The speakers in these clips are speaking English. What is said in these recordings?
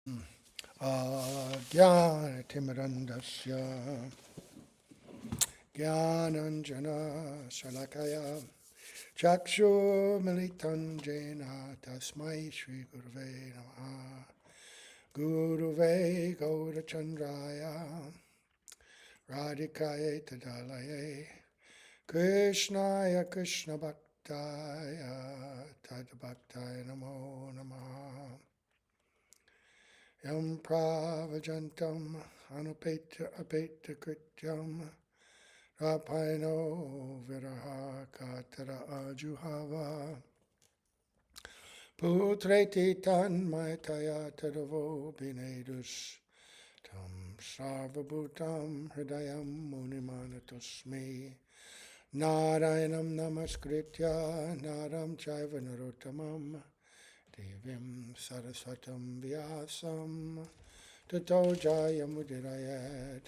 Ajnanatimrandasya Jnananjana Shalakaya Chakshumilitam Jena Tasmai Shri Guruve Namaha Guruve Gaurachandraya Radhikaye Tadalaye Krishnaya Krishna Bhaktaya Tadbhaktaya Namo Namaha Yam Pravajantam Anupeta Apeta Krityam Rapaino Viraha Katara Ajuhava Putreti Tan Maitaya Tadavo Binedus Tam Sarvabhutam Hridayam Munimanatosmi Narayanam Namaskritya Naram Chaiva Narottamam Devim Saraswatam Vyasam Tato Jayamudirayat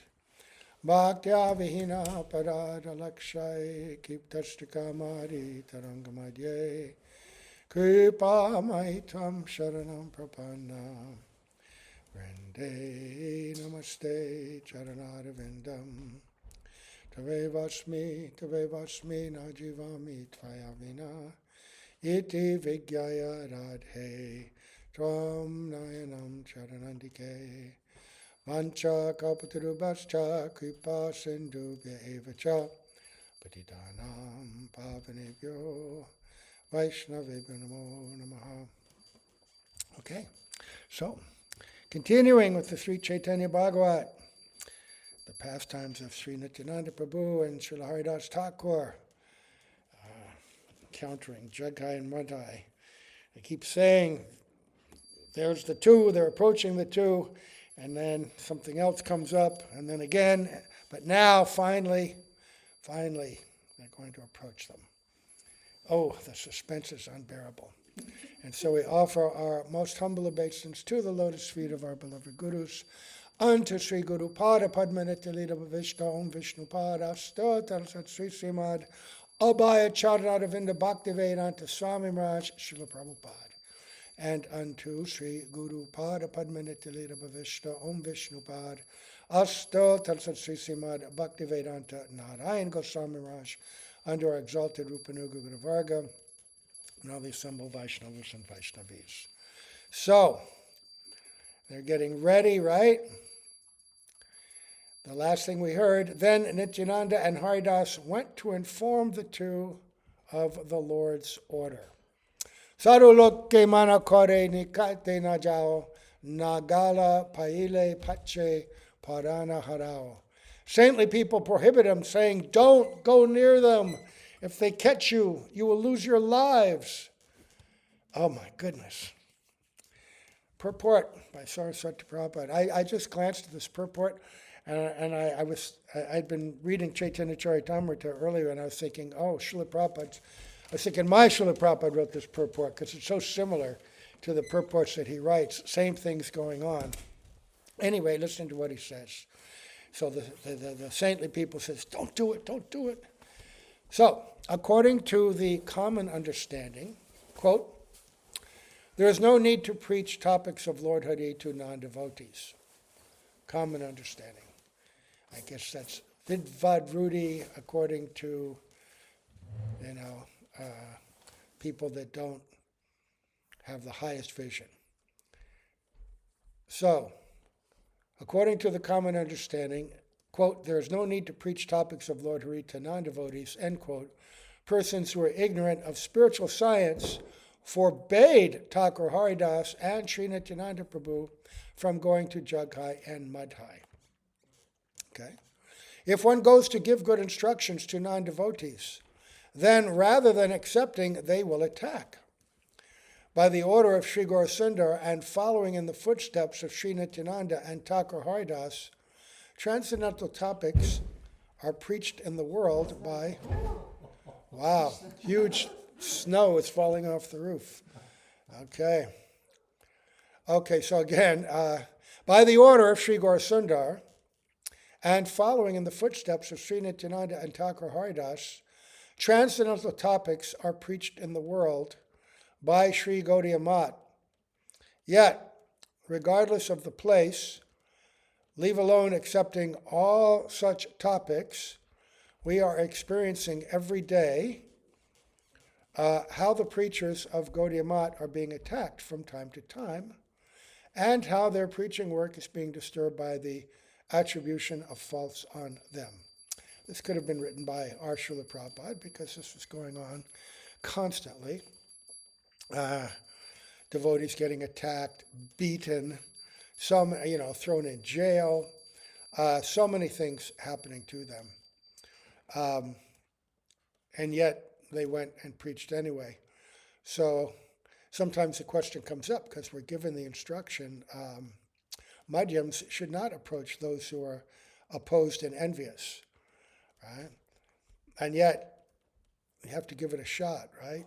Bhaktya Vihina Parada Lakshay Kiptashtikamari Tarangamadye Kripa Maitvam Sharanam Prapanna Vrinde Namaste Charanarvindam Tave Vasmi Najivami Tvayavina Iti Vigyaya Radhe Tvam Nayanam Charanandike Vancha Kalpatarubhascha Kripa Sindhubhya Evacha Patitanam Pavanebhyo Vaishnavebhyo Namo Namaha. Okay, so continuing with the Sri Chaitanya Bhagavat, the pastimes of Sri Nityananda Prabhu and Srila Haridasa Thakur, encountering Jagai and Madhai. They keep saying, there's the two, they're approaching the two, and then something else comes up, and then again, but now, finally, they're going to approach them. Oh, the suspense is unbearable. And so we offer our most humble obeisance to the lotus feet of our beloved Gurus, unto Sri Guru Pada Padmanita Vishnu Om Vishnu Pada Stotal Sat Sri Srimad Abhaya Charanavinda Bhaktivedanta Swami Maharaj Srila Prabhupada. And unto Sri Guru Pada Padmanita Vishnu Om Vishnu Pada Stotal Sat Sri Srimad Bhaktivedanta Narayan Goswami Maharaj, under our exalted Rupanuga Guru Varga, and all the assembled Vaishnavas and Vaishnavis. So, they're getting ready, right? The last thing we heard, then Nityananda and Haridas went to inform the two of the Lord's order. Sarulokke mana kore nikate na jao, nagala paile pache parana harao. Saintly people prohibit him, saying, don't go near them. If they catch you, you will lose your lives. Oh my goodness. Purport by Saraswati Prabhupada. I just glanced at this purport, and I'd been reading Chaitanya Charitamrita earlier, and I was thinking, oh, Srila Prabhupada. I was thinking my Srila Prabhupada wrote this purport because it's so similar to the purports that he writes. Same things going on. Anyway, listen to what he says. So the saintly people says, don't do it, don't do it. So, according to the common understanding, quote, there is no need to preach topics of Lord Hari to non-devotees. Common understanding. I guess that's Vidvad Rudy, according to, people that don't have the highest vision. So, according to the common understanding, quote, there is no need to preach topics of Lord Hari to non-devotees, end quote. Persons who are ignorant of spiritual science forbade Thakur Haridas and Sri Nityananda Prabhu from going to Jagai and Madhai. Okay? If one goes to give good instructions to non-devotees, then rather than accepting, they will attack. By the order of Sri Gaurasundar and following in the footsteps of Sri Nityananda and Thakur Haridas, transcendental topics are preached in the world by, wow, huge snow is falling off the roof. Okay, so again, by the order of Sri Gaurasundar and following in the footsteps of Sri Nityananda and Thakur Haridas, transcendental topics are preached in the world by Sri Gaudiya Math. Yet, regardless of the place, leave alone accepting all such topics, we are experiencing every day how the preachers of Gaudiya Math are being attacked from time to time, and how their preaching work is being disturbed by the attribution of faults on them. This could have been written by our Srila Prabhupada because this was going on constantly. Devotees getting attacked, beaten, some, thrown in jail, so many things happening to them. And yet they went and preached anyway. So sometimes the question comes up because we're given the instruction, Madhyams should not approach those who are opposed and envious, right? And yet, you have to give it a shot, right?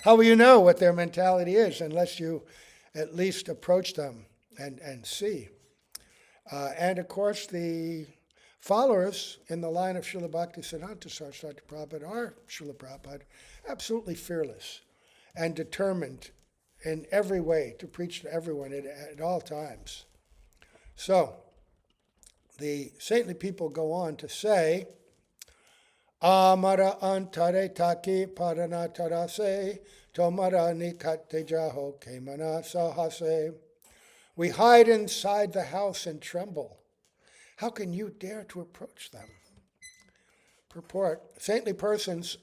How will you know what their mentality is unless you at least approach them and see? And of course, the followers in the line of Srila Bhaktisiddhanta Saraswati Prabhupada are Srila Prabhupada, absolutely fearless and determined in every way to preach to everyone at all times. So, the saintly people go on to say, Amara antare taki parana tarase, tomara nikate jaho kemana sahase. We hide inside the house and tremble. How can you dare to approach them? Purport, saintly persons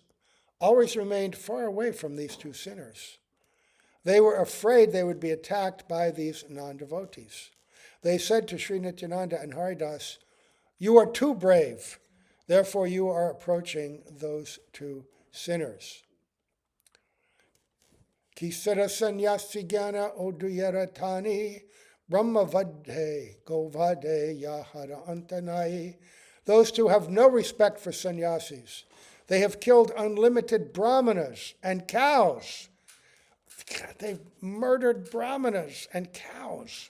always remained far away from these two sinners. They were afraid they would be attacked by these non-devotees. They said to Sri Nityananda and Haridasa, you are too brave, therefore you are approaching those two sinners. Kisara sanyasi jnana oduyaratani brahmavadhe govade yahara antanai. Those two have no respect for sannyasis. They have killed unlimited brahmanas and cows. They've murdered brahmanas and cows.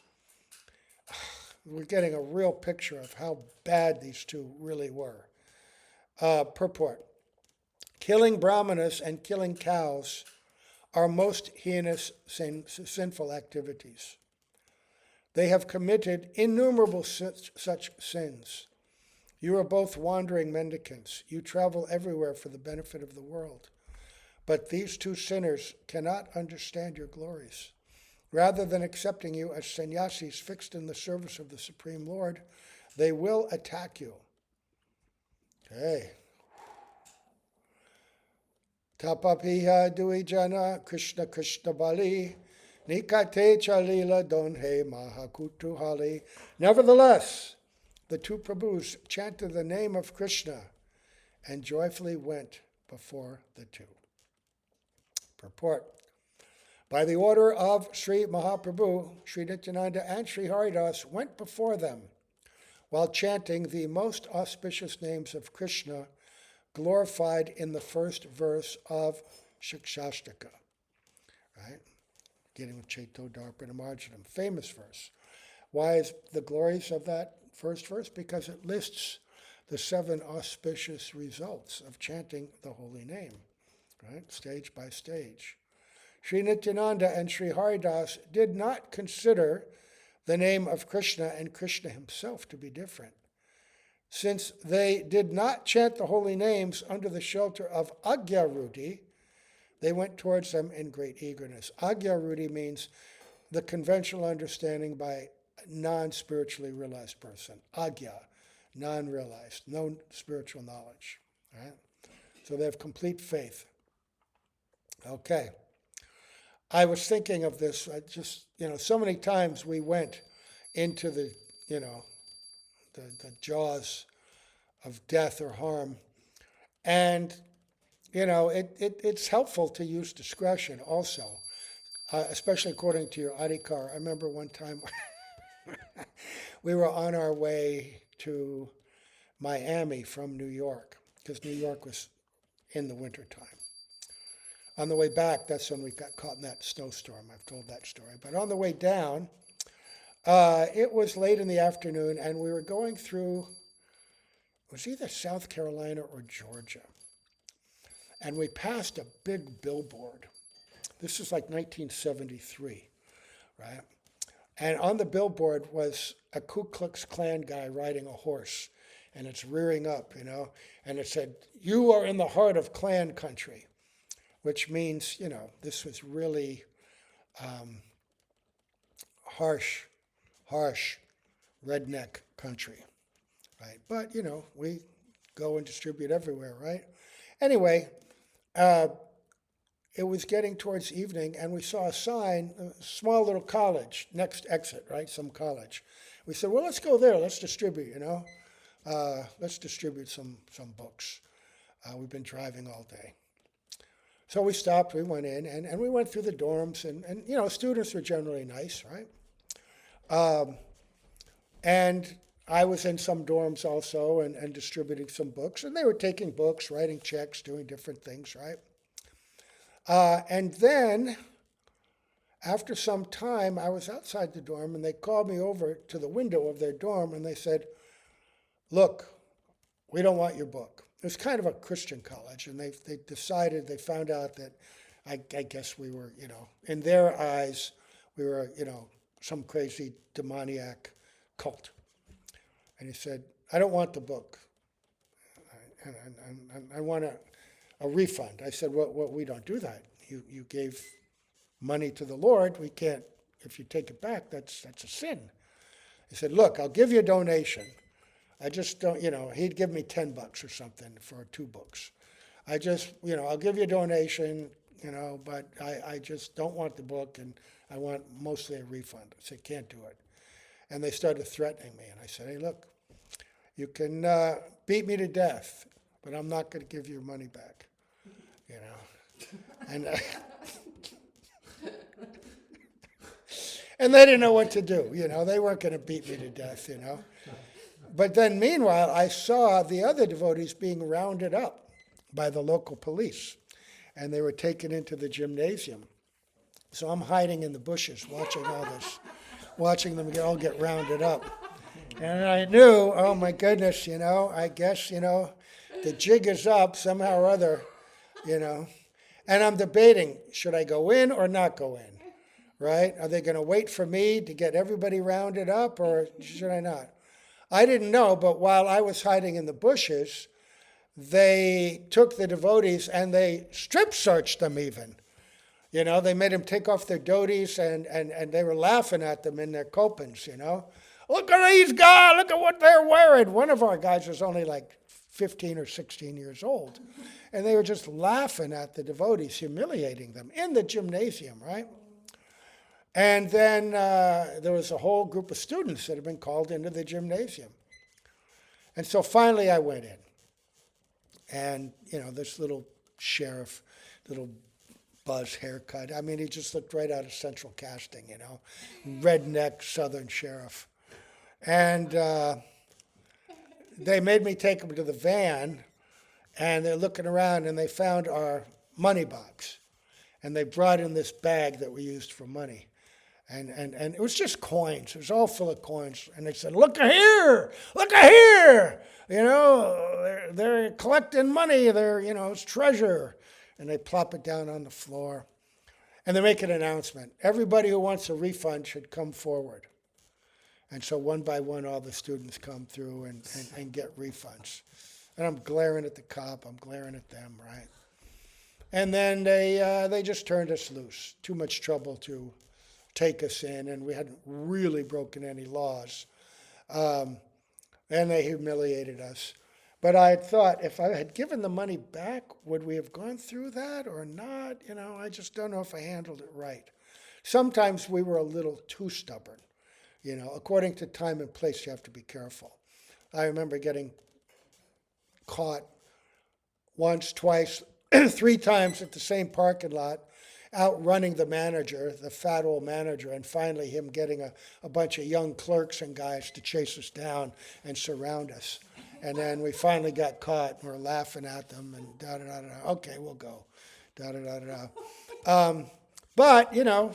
We're getting a real picture of how bad these two really were. Purport. Killing brahmanas and killing cows are most heinous sinful activities. They have committed innumerable such sins. You are both wandering mendicants. You travel everywhere for the benefit of the world. But these two sinners cannot understand your glories. Rather than accepting you as sannyasis fixed in the service of the Supreme Lord, they will attack you. Okay. Tapapiha duijana Krishna Krishna Bali Nikate Chalila Donhe Mahakutuhali. Nevertheless, the two Prabhus chanted the name of Krishna and joyfully went before the two. Purport. By the order of Sri Mahaprabhu, Sri Nityananda and Sri Haridasa went before them while chanting the most auspicious names of Krishna glorified in the first verse of Shikshashtaka. Right? Beginning with Chaito Darpana Marjanam, famous verse. Why is the glories of that first verse? Because it lists the 7 auspicious results of chanting the holy name, right? Stage by stage. Sri Nityananda and Sri Haridasa did not consider the name of Krishna and Krishna himself to be different. Since they did not chant the holy names under the shelter of Agya-rudhi, they went towards them in great eagerness. Agya-rudhi means the conventional understanding by a non-spiritually realized person. Agya, non-realized, no spiritual knowledge. Right? So they have complete faith. Okay. I was thinking of this, so many times we went into the jaws of death or harm. And, it's helpful to use discretion also, especially according to your adhikar. I remember one time we were on our way to Miami from New York, because New York was in the wintertime. On the way back, that's when we got caught in that snowstorm. I've told that story. But on the way down, it was late in the afternoon, and we were going through, it was either South Carolina or Georgia. And we passed a big billboard. This is like 1973, right? And on the billboard was a Ku Klux Klan guy riding a horse, and it's rearing up, and it said, "You are in the heart of Klan country," which means, this was really harsh redneck country, right? But, we go and distribute everywhere, right? Anyway, it was getting towards evening, and we saw a sign, a small little college, next exit, right? Some college. We said, well, let's go there. Let's distribute, let's distribute some books. We've been driving all day. So we stopped, we went in, and we went through the dorms, and students were generally nice, right? And I was in some dorms also and distributing some books, and they were taking books, writing checks, doing different things, right? And then, after some time, I was outside the dorm, and they called me over to the window of their dorm, and they said, look, we don't want your book. It was kind of a Christian college, and they decided, they found out that I guess we were, in their eyes, we were, some crazy demoniac cult. And he said, I don't want the book. And I want a refund. I said, well, we don't do that. You gave money to the Lord. We can't, if you take it back, that's a sin. He said, look, I'll give you a donation. I just don't, he'd give me $10 or something for 2 books. I just, I'll give you a donation, but I just don't want the book, and I want mostly a refund. I said, can't do it. And they started threatening me, and I said, hey, look, you can beat me to death, but I'm not going to give you your money back, And and they didn't know what to do, They weren't going to beat me to death, But then meanwhile, I saw the other devotees being rounded up by the local police, and they were taken into the gymnasium. So I'm hiding in the bushes watching all this, watching them all get rounded up. And I knew, oh my goodness, I guess, the jig is up somehow or other, And I'm debating, should I go in or not go in, right? Are they going to wait for me to get everybody rounded up, or should I not? I didn't know, but while I was hiding in the bushes, they took the devotees and they strip searched them even. They made them take off their dhotis, and they were laughing at them in their kopans, Look at these guys, look at what they're wearing. One of our guys was only like 15 or 16 years old. And they were just laughing at the devotees, humiliating them in the gymnasium, right? And then there was a whole group of students that had been called into the gymnasium. And so finally I went in. And, this little sheriff, little buzz haircut. I mean, he just looked right out of Central Casting, redneck Southern sheriff. And they made me take him to the van, and they're looking around, and they found our money box. And they brought in this bag that we used for money. And it was just coins. It was all full of coins. And they said, look here, they're collecting money. It's treasure. And they plop it down on the floor. And they make an announcement. Everybody who wants a refund should come forward. And so one by one, all the students come through and get refunds. And I'm glaring at the cop. I'm glaring at them, right? And then they just turned us loose. Too much trouble to take us in, and we hadn't really broken any laws. And they humiliated us. But I had thought, if I had given the money back, would we have gone through that or not? I just don't know if I handled it right. Sometimes we were a little too stubborn. According to time and place, you have to be careful. I remember getting caught once, twice, 3 times at the same parking lot, outrunning the manager, the fat old manager, and finally him getting a bunch of young clerks and guys to chase us down and surround us. And then we finally got caught, and we're laughing at them, and da-da-da-da. Okay, we'll go. Da-da-da-da. But,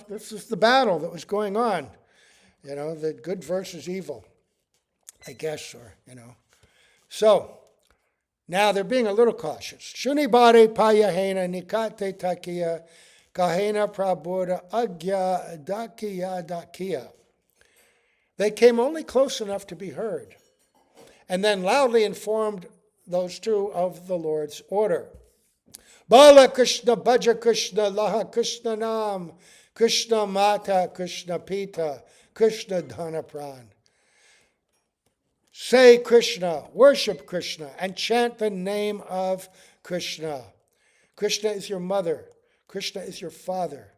this is the battle that was going on. The good versus evil, I guess, or. So, now they're being a little cautious. Shunibare payahena nikate takia kahena prabodha agya dakiya dakiya. They came only close enough to be heard, and then loudly informed those two of the Lord's order. Bala Krishna, Bhaja Krishna, Laha Krishna Nam, Krishna Mata, Krishna Pita, Krishna Dhana Pran. Say Krishna, worship Krishna, and chant the name of Krishna. Krishna is your mother, Krishna is your father,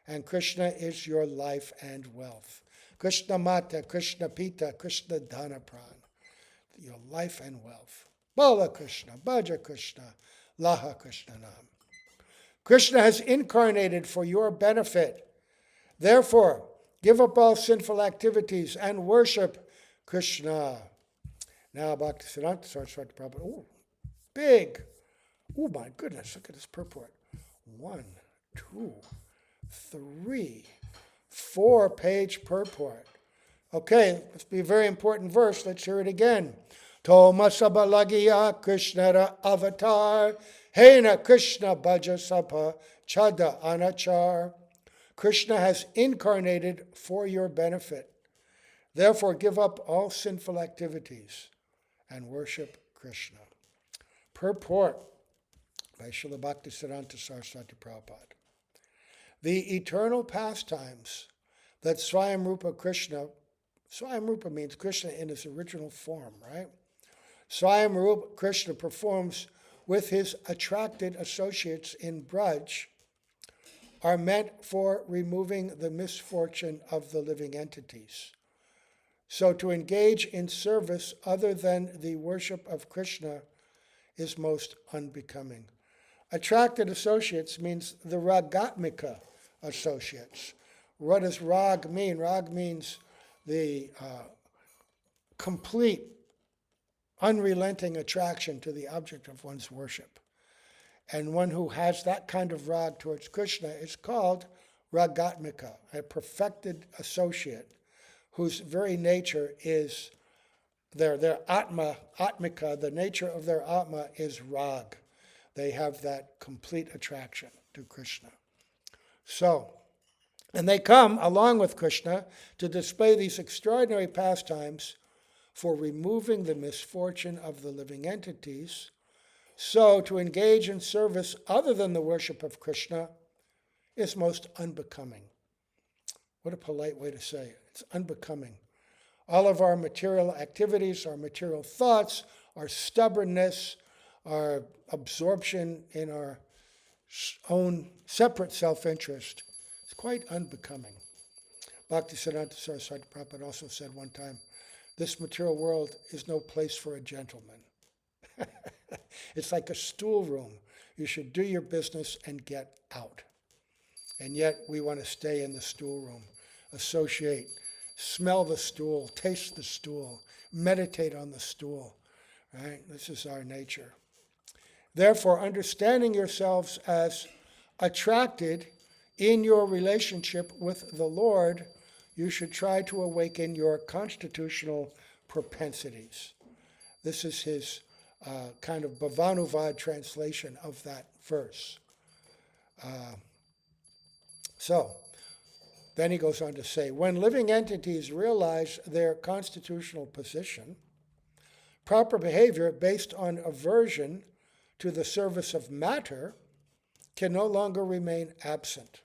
and Krishna is your life and wealth. Krishna Mata, Krishna Pita, Krishna Dhana Pran. Your life and wealth. Bala Krishna, Bhaja Krishna, Laha Krishna Nam. Krishna has incarnated for your benefit. Therefore, give up all sinful activities and worship Krishna. Now, Bhaktisiddhanta Saraswati Prabhupada. Oh, big. Oh, my goodness. Look at this purport. 1, 2, 3, 4-page purport. Okay, let's be a very important verse. Let's hear it again. Toma Sabalagiya Krishnara Avatar, Hena Krishna Bhaja Sabha Chada Anachar. Krishna has incarnated for your benefit. Therefore, give up all sinful activities and worship Krishna. Purport by Srila Bhaktisiddhanta Saraswati Prabhupada. The eternal pastimes that Swayamrupa Krishna, Swayamrupa means Krishna in his original form, right? Swayamrupa Krishna performs with his attracted associates in Braj are meant for removing the misfortune of the living entities. So to engage in service other than the worship of Krishna is most unbecoming. Attracted associates means the ragatmika associates. What does rag mean? Rag means the complete, unrelenting attraction to the object of one's worship. And one who has that kind of rag towards Krishna is called ragatmika, a perfected associate whose very nature is their atmika, the nature of their atma is rag. They have that complete attraction to Krishna. So, and they come along with Krishna to display these extraordinary pastimes for removing the misfortune of the living entities. So, to engage in service other than the worship of Krishna is most unbecoming. What a polite way to say it. It's unbecoming. All of our material activities, our material thoughts, our stubbornness, our absorption in our own separate self-interest, it's quite unbecoming. Bhaktisiddhanta Saraswati Prabhupada also said one time, this material world is no place for a gentleman. It's like a stool room. You should do your business and get out. And yet we want to stay in the stool room, associate, smell the stool, taste the stool, meditate on the stool. Right? This is our nature. Therefore, understanding yourselves as attracted in your relationship with the Lord, you should try to awaken your constitutional propensities. This is his kind of Bhavanuvad translation of that verse. So, then he goes on to say, when living entities realize their constitutional position, proper behavior based on aversion to the service of matter can no longer remain absent.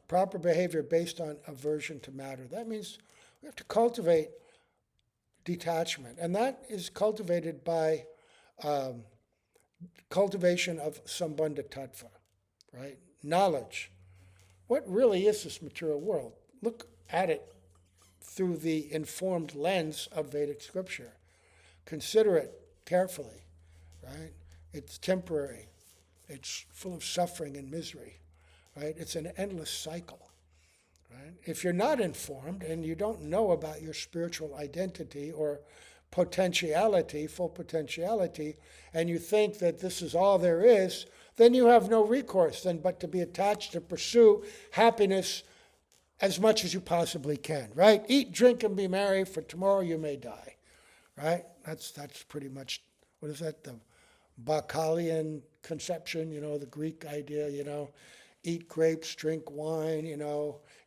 Proper behavior based on aversion to matter. That means we have to cultivate detachment, and that is cultivated by cultivation of sambandha tattva, right? Knowledge. What really is this material world? Look at it through the informed lens of Vedic scripture. Consider it carefully, right? It's temporary. It's full of suffering and misery, right? It's an endless cycle, right? If you're not informed and you don't know about your spiritual identity or potentiality, full potentiality, and you think that this is all there is, then you have no recourse then but to be attached to pursue happiness as much as you possibly can, right? Eat, drink, and be merry, for tomorrow you may die, right? That's pretty much, what is that, the Bacchalian conception, the Greek idea, eat grapes, drink wine,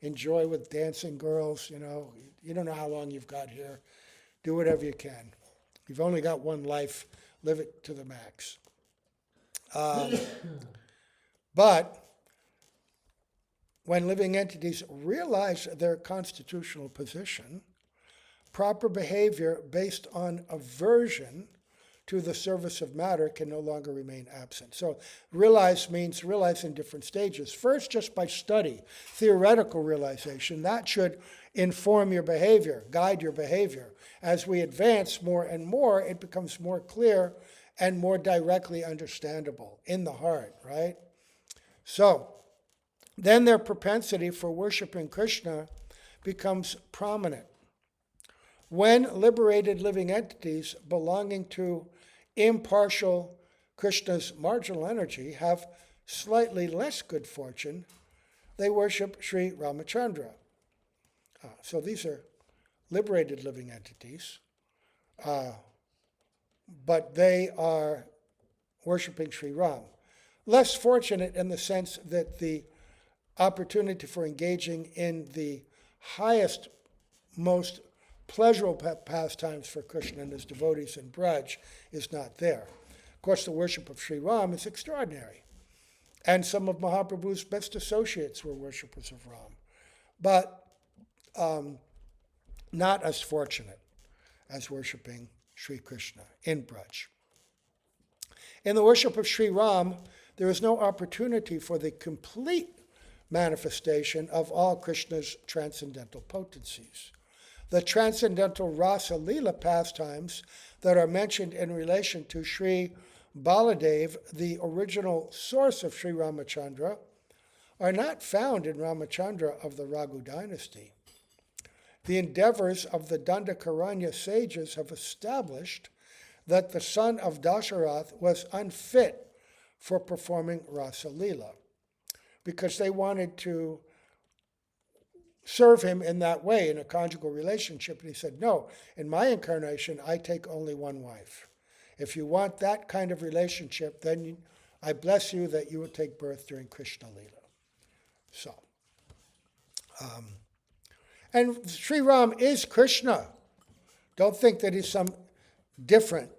enjoy with dancing girls, You don't know how long you've got here. Do whatever you can. You've only got one life. Live it to the max. But when living entities realize their constitutional position, proper behavior based on aversion to the service of matter can no longer remain absent. So realize means realize in different stages. First, just by study, theoretical realization, that should inform your behavior, guide your behavior. As we advance more and more, it becomes more clear and more directly understandable in the heart, right? So, then their propensity for worshiping Krishna becomes prominent. When liberated living entities belonging to impartial Krishna's marginal energy have slightly less good fortune, they worship Sri Ramachandra. So these are liberated living entities, but they are worshiping Sri Ram. Less fortunate in the sense that the opportunity for engaging in the highest, most pleasurable pastimes for Krishna and his devotees in Braj is not there. Of course, the worship of Sri Ram is extraordinary. And some of Mahaprabhu's best associates were worshippers of Ram. But not as fortunate as worshipping Sri Krishna in Braj. In the worship of Sri Ram, there is no opportunity for the complete manifestation of all Krishna's transcendental potencies. The transcendental Rasa Lila pastimes that are mentioned in relation to Sri Baladev, the original source of Sri Ramachandra, are not found in Ramachandra of the Raghu dynasty. The endeavors of the Dandakaranya sages have established that the son of Dasharath was unfit for performing Rasa Lila because they wanted to serve him in that way, in a conjugal relationship. And he said, no, in my incarnation, I take only one wife. If you want that kind of relationship, then I bless you that you will take birth during Krishna Lila. So, and Sri Ram is Krishna. Don't think that he's some different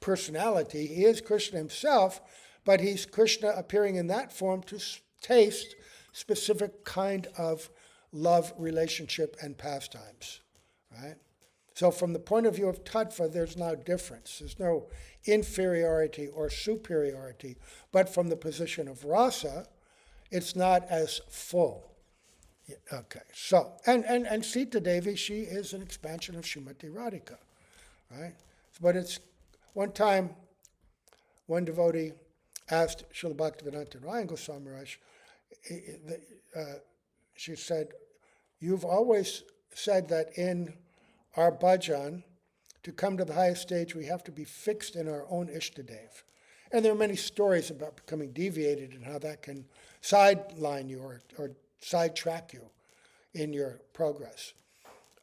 personality. He is Krishna himself, but he's Krishna appearing in that form to taste specific kind of love, relationship, and pastimes, right? So from the point of view of tattva, there's no difference. There's no inferiority or superiority. But from the position of rasa, it's not as full. Okay, so, and Sita Devi, she is an expansion of Srimati Radhika, right? But it's, one time, one devotee asked Srila Bhaktisiddhanta Ryan Goswami Maharaj, she said, you've always said that in our bhajan, to come to the highest stage, we have to be fixed in our own Ishtadev. And there are many stories about becoming deviated and how that can sideline you or sidetrack you in your progress.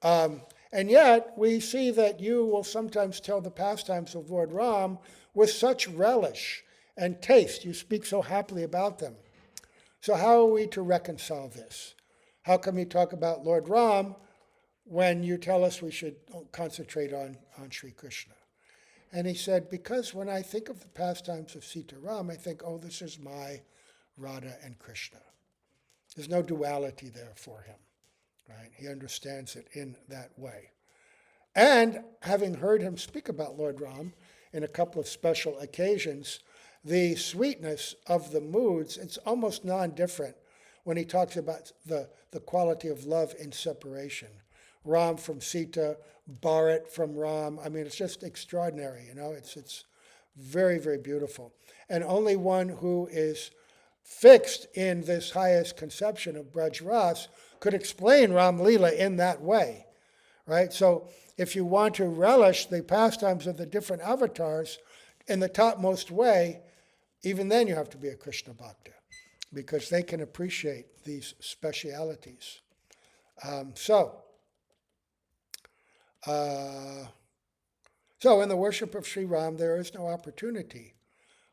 And yet, we see that you will sometimes tell the pastimes of Lord Ram with such relish and taste. You speak so happily about them. So how are we to reconcile this? How come you talk about Lord Ram when you tell us we should concentrate on Sri Krishna? And he said, because when I think of the pastimes of Sita Ram, I think, oh, this is my Radha and Krishna. There's no duality there for him, right? He understands it in that way. And having heard him speak about Lord Ram in a couple of special occasions, the sweetness of the moods, it's almost non-different when he talks about the quality of love in separation. Ram from Sita, Bharat from Ram. I mean, it's just extraordinary, you know. It's very, very beautiful. And only one who is fixed in this highest conception of Braj Ras could explain Ram Leela in that way, right? So if you want to relish the pastimes of the different avatars in the topmost way, even then you have to be a Krishna Bhakta, because they can appreciate these specialities. So in the worship of Sri Ram, there is no opportunity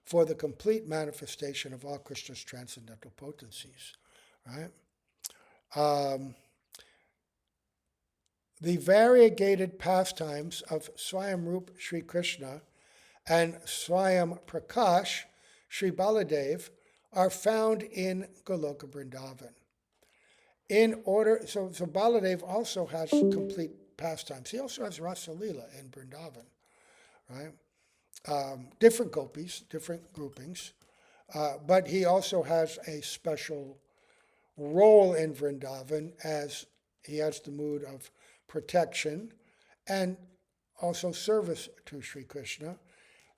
for the complete manifestation of all Krishna's transcendental potencies, right? Um, the variegated pastimes of Swayamrup Sri Krishna and Swayam Prakash Sri Baladev are found in Goloka Vrindavan. So Baladev also has complete pastimes. He also has Rasa Leela in Vrindavan, right? Different gopis, different groupings, but he also has a special role in Vrindavan as he has the mood of protection and also service to Sri Krishna.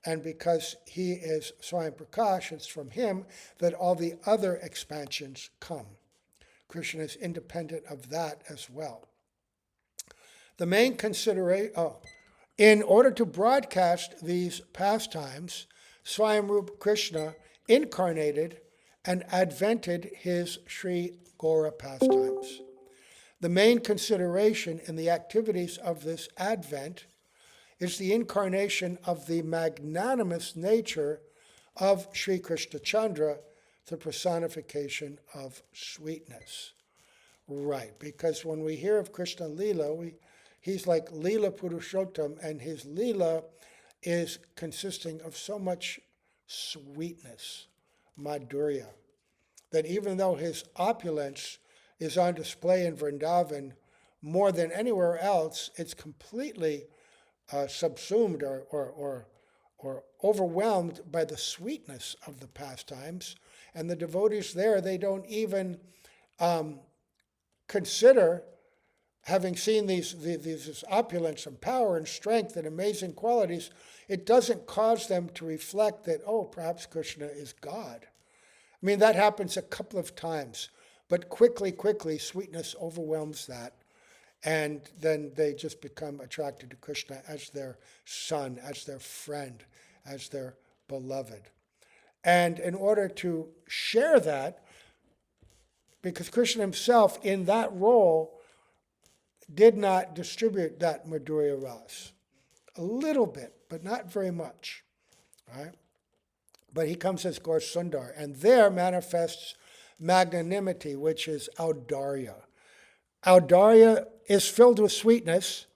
And because he is Swayam Prakash, it's from him that all the other expansions come. Krishna is independent of that as well. The main consideration, in order to broadcast these pastimes, Swayamrup Krishna incarnated and advented his Sri Gora pastimes. The main consideration in the activities of this advent is the incarnation of the magnanimous nature of Sri Krishna Chandra, the personification of sweetness. Right, because when we hear of Krishna Leela, he's like Leela Purushottam, and his Leela is consisting of so much sweetness, madhurya, that even though his opulence is on display in Vrindavan more than anywhere else, it's completely subsumed or overwhelmed by the sweetness of the pastimes. And the devotees there, they don't even consider, having seen this opulence and power and strength and amazing qualities, it doesn't cause them to reflect that, oh, perhaps Krishna is God. I mean, that happens a couple of times, but quickly, sweetness overwhelms that. And then they just become attracted to Krishna as their son, as their friend, as their beloved. And in order to share that, because Krishna himself in that role did not distribute that Madhurya Ras. A little bit, but not very much. Right? But he comes as Gaur Sundar, and there manifests magnanimity, which is Audarya. Audarya is filled with sweetness,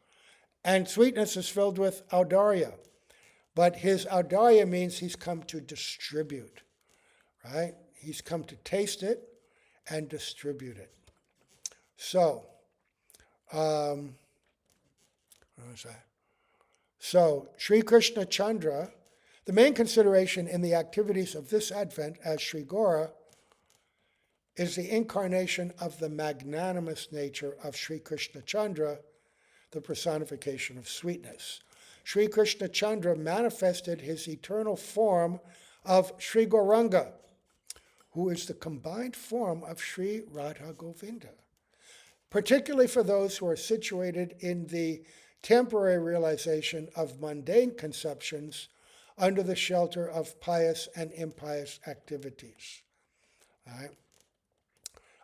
and sweetness is filled with Audarya. But his Audarya means he's come to distribute, right? He's come to taste it and distribute it. So, what was that? So, Sri Krishna Chandra, the main consideration in the activities of this Advent as Sri Gora is the incarnation of the magnanimous nature of Sri Krishna Chandra, the personification of sweetness. Sri Krishna Chandra manifested his eternal form of Sri Gauranga, who is the combined form of Sri Radha Govinda, particularly for those who are situated in the temporary realization of mundane conceptions under the shelter of pious and impious activities. Right?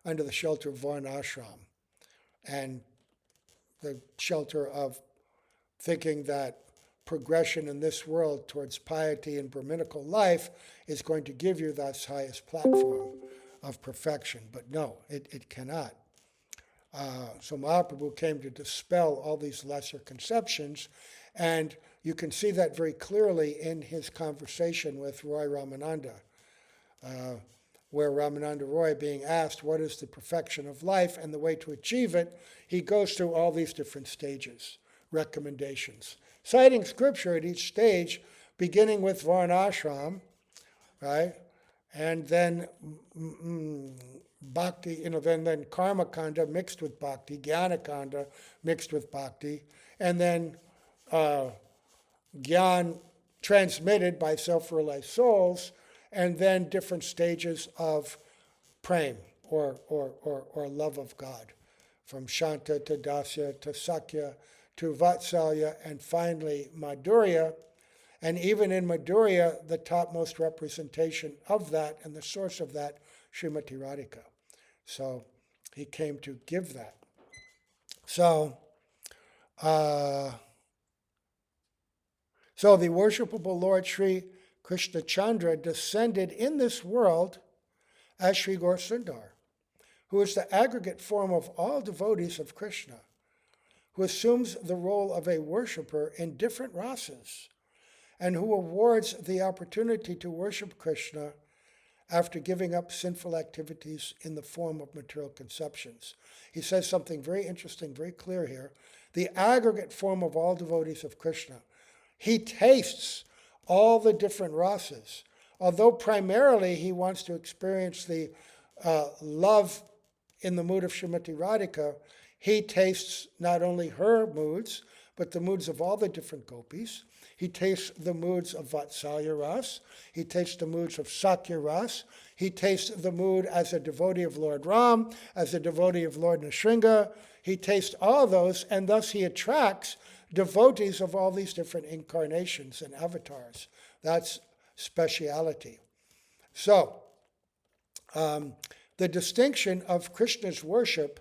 Under the shelter of varnashram and the shelter of thinking that progression in this world towards piety and Brahminical life is going to give you that highest platform of perfection. But no, it cannot. So Mahaprabhu came to dispel all these lesser conceptions, and you can see that very clearly in his conversation with Roy Ramananda, where Ramananda Roy, being asked what is the perfection of life and the way to achieve it, he goes through all these different stages, recommendations, citing scripture at each stage, beginning with Varnashram, right? And then bhakti, then karma kanda mixed with bhakti, jnana kanda mixed with bhakti, and then gyan transmitted by self-realized souls, and then different stages of prem, or love of God, from Shanta to Dasya to Sakya to Vatsalya, and finally Madhurya. And even in Madhurya, the topmost representation of that and the source of that, Srimati Radhika. So he came to give that. So the worshipable Lord Sri Krishna Chandra descended in this world as Sri Gaur Sundar, who is the aggregate form of all devotees of Krishna, who assumes the role of a worshipper in different rasas, and who awards the opportunity to worship Krishna after giving up sinful activities in the form of material conceptions. He says something very interesting, very clear here. The aggregate form of all devotees of Krishna. He tastes all the different rasas. Although primarily he wants to experience the love in the mood of Srimati Radhika, he tastes not only her moods, but the moods of all the different gopis. He tastes the moods of Vatsalya Ras. He tastes the moods of Sakya Ras. He tastes the mood as a devotee of Lord Ram, as a devotee of Lord Nrsimha. He tastes all those, and thus he attracts devotees of all these different incarnations and avatars. That's speciality. So, the distinction of Krishna's worship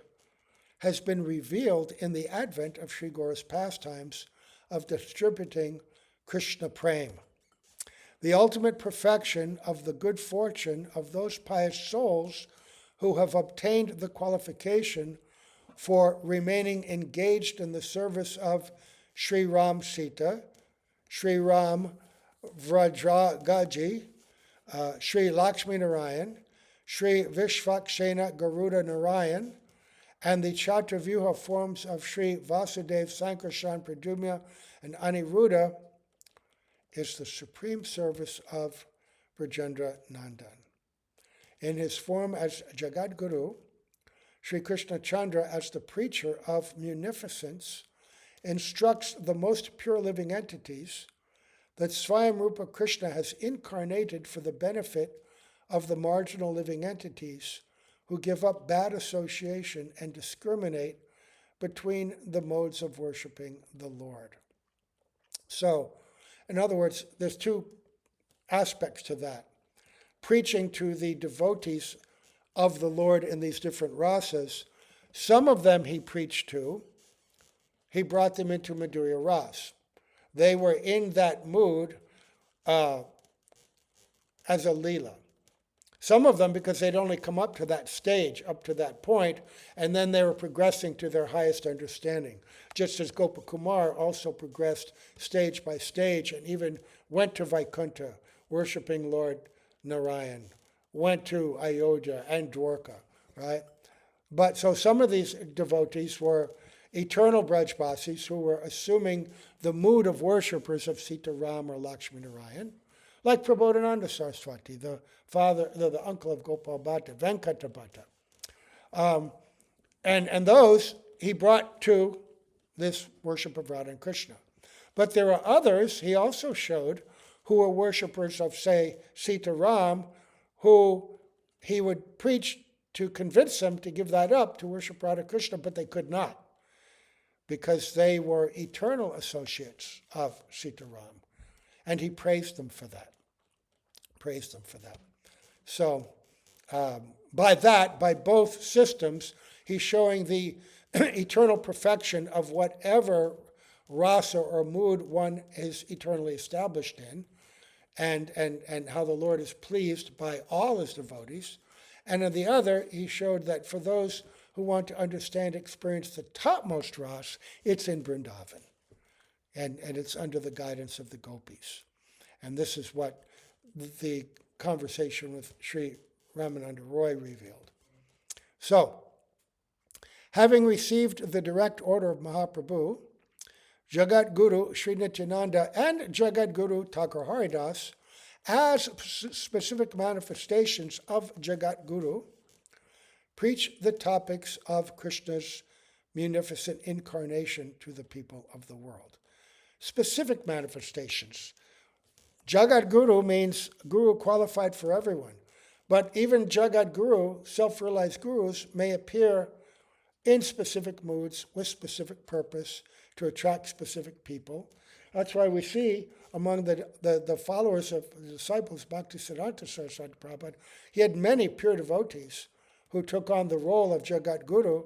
has been revealed in the advent of Sri Gaura's pastimes of distributing Krishna Prem. The ultimate perfection of the good fortune of those pious souls who have obtained the qualification for remaining engaged in the service of Sri Ram Sita, Sri Ram Vrajagaji, Sri Lakshmi Narayan, Sri Vishvakshena Garuda Narayan, and the Chaturvyuha forms of Sri Vasudev, Sankarshan, Pradumya, and Aniruddha is the supreme service of Brajendra Nandan. In his form as Jagadguru, Sri Krishna Chandra, as the preacher of munificence, instructs the most pure living entities that Swayamrupa Krishna has incarnated for the benefit of the marginal living entities who give up bad association and discriminate between the modes of worshiping the Lord. So, in other words, there's two aspects to that. Preaching to the devotees of the Lord in these different rasas. Some of them he preached to. He brought them into Madhurya Ras. They were in that mood as a Leela. Some of them because they'd only come up to that stage, up to that point, and then they were progressing to their highest understanding. Just as Gopakumar also progressed stage by stage and even went to Vaikuntha, worshiping Lord Narayan, went to Ayodhya and Dwarka, right? But so some of these devotees were eternal Brajbasis who were assuming the mood of worshippers of Sita Ram or Lakshmi Narayan, like Prabodhananda Saraswati, the father, the uncle of Gopal Bhatta, Venkata Bhatta. And those he brought to this worship of Radha and Krishna. But there are others he also showed who were worshippers of, say, Sita Ram, who he would preach to convince them to give that up to worship Radha Krishna, but they could not because they were eternal associates of Sita Ram. And he praised them for that. Praised them for that. So by both systems, he's showing the eternal perfection of whatever rasa or mood one is eternally established in, and how the Lord is pleased by all his devotees. And on the other, he showed that for those who want to understand, experience the topmost ras, it's in Vrindavan. And it's under the guidance of the gopis. And this is what the conversation with Sri Ramananda Roy revealed. So, having received the direct order of Mahaprabhu, Jagat Guru Sri Nityananda and Jagat Guru Thakur Haridas, as specific manifestations of Jagat Guru, preach the topics of Krishna's munificent incarnation to the people of the world. Specific manifestations. Jagat Guru means guru qualified for everyone. But even Jagat Guru, self-realized gurus, may appear in specific moods with specific purpose to attract specific people. That's why we see among the followers of the disciples, Bhaktisiddhanta Saraswati Prabhupada, he had many pure devotees who took on the role of Jagat Guru,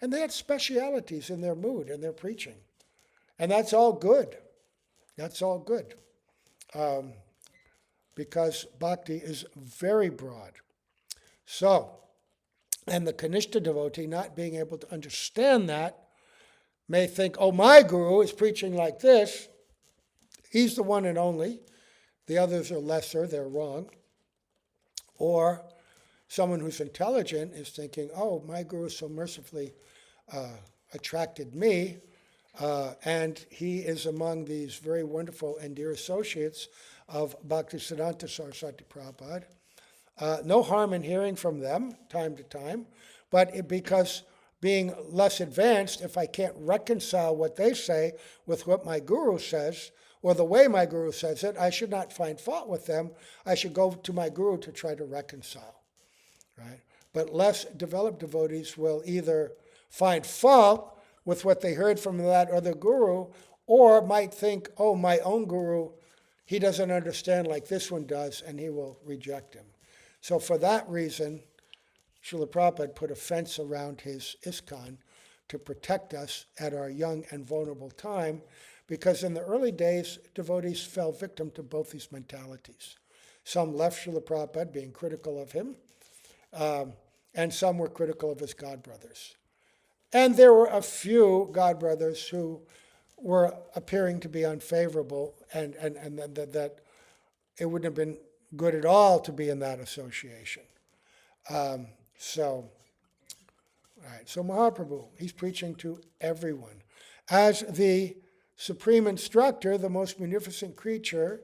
and they had specialities in their mood and their preaching. And that's all good. That's all good. Because bhakti is very broad. So, And the Kanishta devotee, not being able to understand that, may think, oh, my guru is preaching like this. He's the one and only. The others are lesser, they're wrong. Or someone who's intelligent is thinking, oh, my guru so mercifully attracted me, and he is among these very wonderful and dear associates of Bhaktisiddhanta Saraswati Prabhupada. No harm in hearing from them time to time, but because being less advanced, if I can't reconcile what they say with what my guru says, or the way my guru says it, I should not find fault with them. I should go to my guru to try to reconcile. Right? But less developed devotees will either find fault with what they heard from that other guru, or might think, oh, my own guru, he doesn't understand like this one does, and he will reject him. So for that reason, Srila Prabhupada put a fence around his ISKCON to protect us at our young and vulnerable time, because in the early days, devotees fell victim to both these mentalities. Some left Srila Prabhupada being critical of him, and some were critical of his godbrothers. And there were a few godbrothers who were appearing to be unfavorable, and that it wouldn't have been good at all to be in that association. So Mahaprabhu, he's preaching to everyone. As the supreme instructor, the most munificent creature,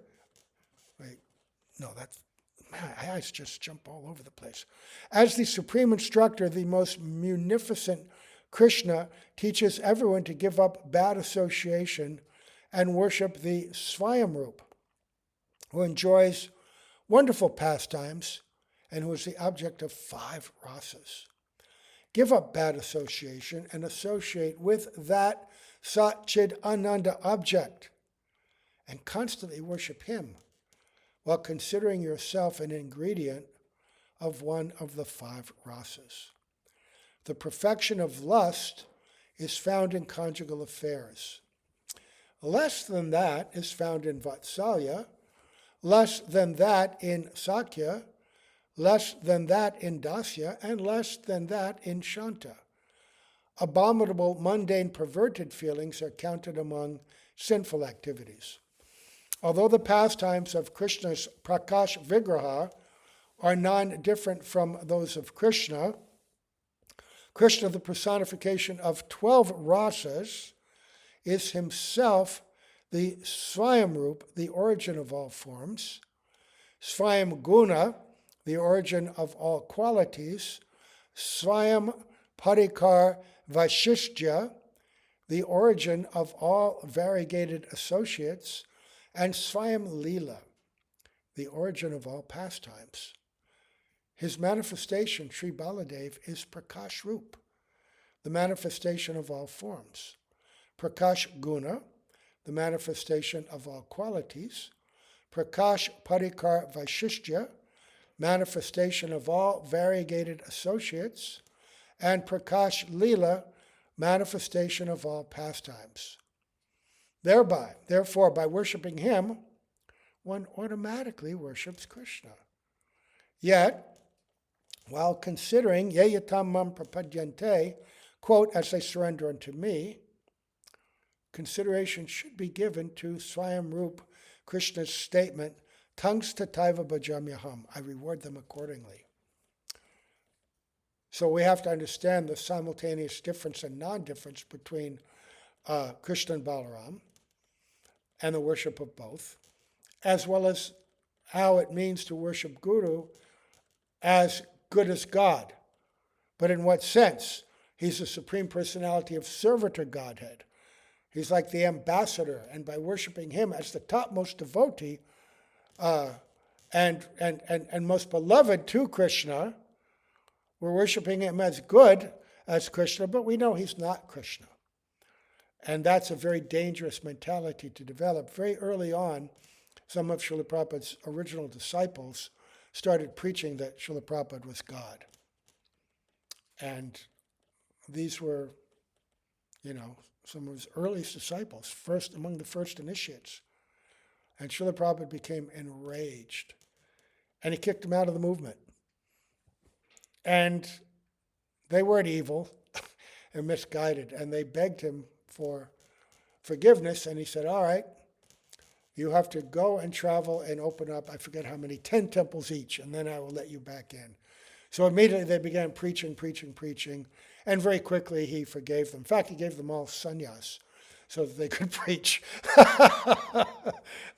my eyes just jump all over the place. As the supreme instructor, the most munificent Krishna teaches everyone to give up bad association and worship the Swayamrup, who enjoys wonderful pastimes and who is the object of 5 rasas. Give up bad association and associate with that Sat Chid Ananda object and constantly worship him while considering yourself an ingredient of one of the 5 rasas. The perfection of lust is found in conjugal affairs. Less than that is found in Vatsalya, less than that in Sakya, less than that in Dasya, and less than that in Shanta. Abominable, mundane, perverted feelings are counted among sinful activities. Although the pastimes of Krishna's Prakash Vigraha are non-different from those of Krishna, Krishna, the personification of 12 rasas, is himself the Swayamrup, the origin of all forms, Swayam Guna, the origin of all qualities, Swayam Parikar Vaishistya, the origin of all variegated associates, and Swayam Leela, the origin of all pastimes. His manifestation, Sri Baladev, is Prakash Rup, the manifestation of all forms. Prakash Guna, the manifestation of all qualities. Prakash Parikar Vaishistya, manifestation of all variegated associates. And Prakash Leela, manifestation of all pastimes. Therefore, by worshiping him, one automatically worships Krishna. Yet, while considering yeyatam mam prapadyante, quote, as they surrender unto me, consideration should be given to Swayamrup Krishna's statement, tangs tataiva bhajamyaham, I reward them accordingly. So we have to understand the simultaneous difference and non-difference between Krishna and Balaram and the worship of both, as well as how it means to worship Guru as good as God. But in what sense? He's the Supreme Personality of Servitor Godhead. He's like the ambassador, and by worshiping him as the topmost devotee and most beloved to Krishna, we're worshiping him as good as Krishna, but we know he's not Krishna. And that's a very dangerous mentality to develop. Very early on, some of Srila Prabhupada's original disciples started preaching that Srila Prabhupada was God. And these were, some of his earliest disciples, among the first initiates. And Srila Prabhupada became enraged. And he kicked him out of the movement. And they weren't evil and misguided, and they begged him for forgiveness, and he said, all right, you have to go and travel and open up, I forget how many, 10 temples each, and then I will let you back in. So immediately they began preaching, and very quickly he forgave them. In fact, he gave them all sannyas so that they could preach.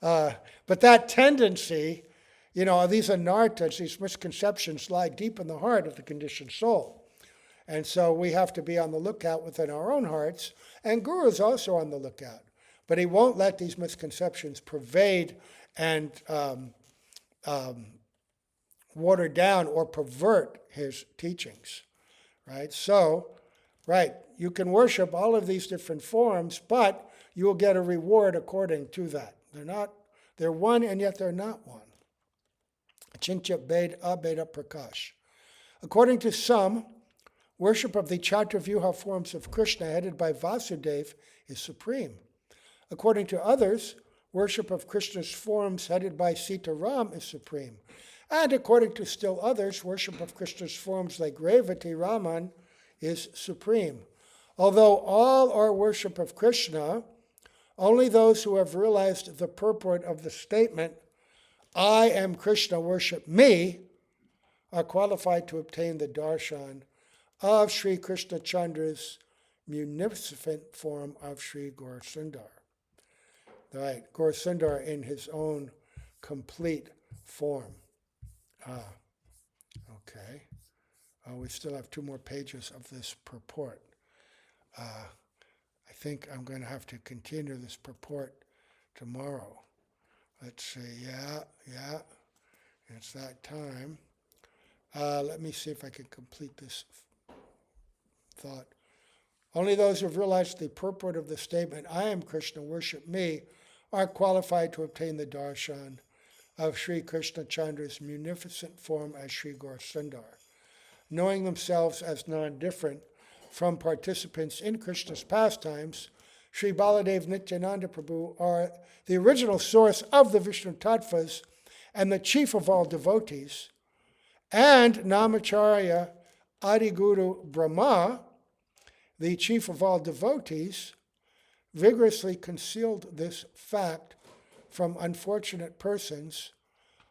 But that tendency, these anarthas, these misconceptions, lie deep in the heart of the conditioned soul. And so we have to be on the lookout within our own hearts, and Guru is also on the lookout. But he won't let these misconceptions pervade and water down or pervert his teachings, right? So, you can worship all of these different forms, but you will get a reward according to that. They're one, and yet they're not one. Achintya Abheda Prakash. According to some, worship of the Chaturvyuha forms of Krishna headed by Vasudeva is supreme. According to others, worship of Krishna's forms headed by Sita Ram is supreme. And according to still others, worship of Krishna's forms like Revati Raman is supreme. Although all are worship of Krishna, only those who have realized the purport of the statement, I am Krishna, worship me, are qualified to obtain the darshan of Sri Krishna Chandra's munificent form of Sri Gaurasundar. Right, Gaurasundar in his own complete form. Okay. We still have 2 more pages of this purport. I think I'm going to have to continue this purport tomorrow. Let's see. Yeah. It's that time. Let me see if I can complete this thought. Only those who have realized the purport of the statement, I am Krishna, worship me, are qualified to obtain the darshan of Sri Krishna Chandra's munificent form as Sri Gaurasundar. Knowing themselves as non-different from participants in Krishna's pastimes, Sri Baladev Nityananda Prabhu are the original source of the Vishnu Tattvas and the chief of all devotees, and Namacharya Adiguru Brahma, the chief of all devotees, vigorously concealed this fact from unfortunate persons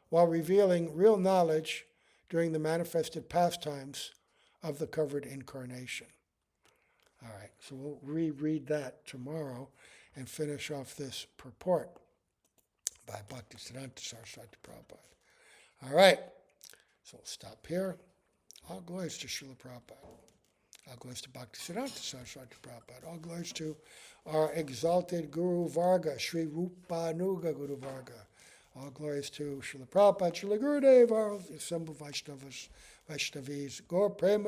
while revealing real knowledge during the manifested pastimes of the covered incarnation. All right, so we'll reread that tomorrow and finish off this purport by Bhaktisiddhanta Saraswati Prabhupada. All right, so we'll stop here. All glories to Srila Prabhupada. All glories to Bhaktisiddhanta Saraswati Prabhupada. All glories to our exalted Guru Varga, Sri Rupanuga Guru Varga. All glories to Srila Prabhupada, Srila Gurudev, our assembled Vaishnavis, Vaishnavis, Gaur Prema.